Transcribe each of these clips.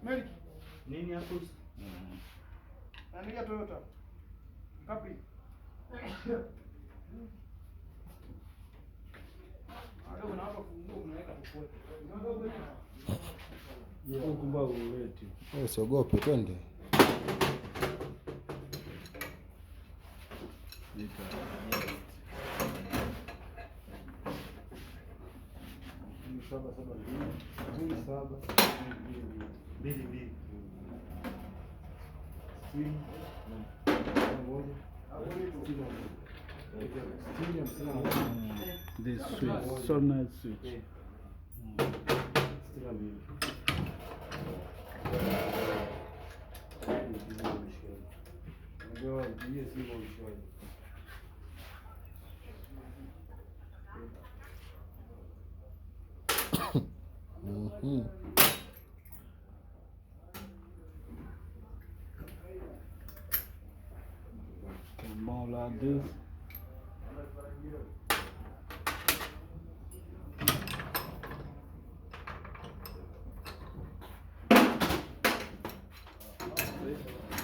Melki. Nini hapo? Andika Toyota. Capri. Hapo na hapa funguo unaweka popote. Kumba uleti. Usiogope, twende. This switch, so nice switch. More like this.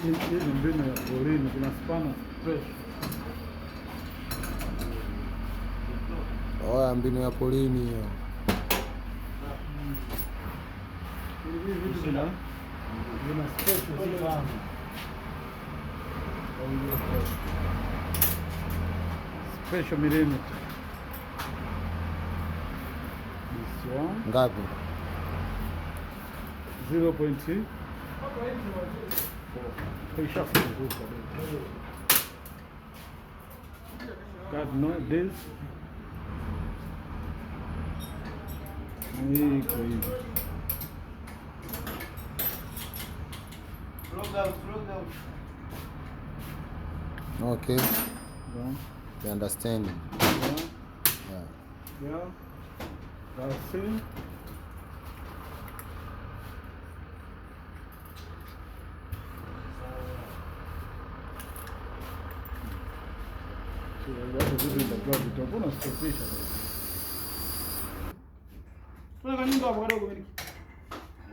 Hizi mbinu ya polini kuna spana fresh. Oya, mbinu ya polini hiyo. Hivi vitu vina special sana. Special millimeter. This one. Ngapi? 0.2. God no this. Okay. Yeah. You understand? Yeah. Yeah. That's it.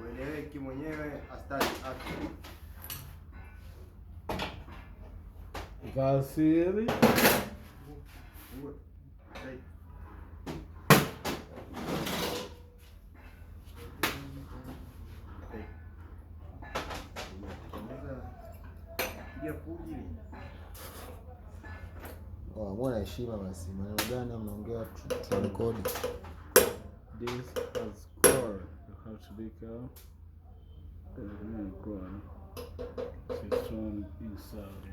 Ueleweki mwenyewe astari hapo. Vasili. Mbona heshima basi? Maneno gani mnaongea tu rekodi? This has core. You have to be careful. Core. This one inside.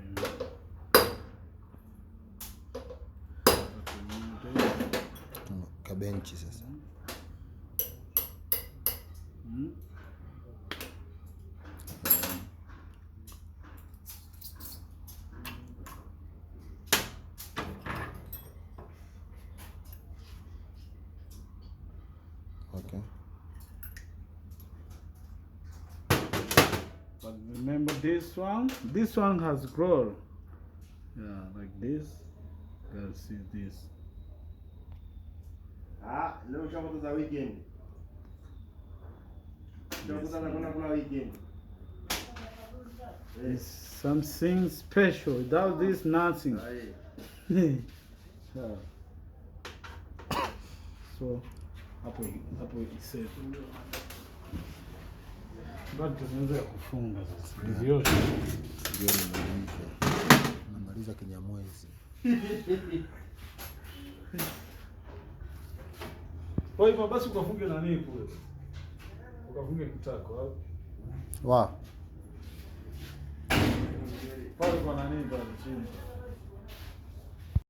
Kabenchi sasa. Okay. But remember this one has grown. Yeah, like this. You can see this. Leo chakula za weekend. Chakula kuna kuna weekend. It's something special. Without this, nothing. Yeah. So, hapo isave. Bado tunaweza kufunga sasa. Ndio. Namaliza Kinyamwezi. Kwa hivyo basi ukafunge nani kule? Ukafunge kitako au? Wa. Pale kwa nani pale chini?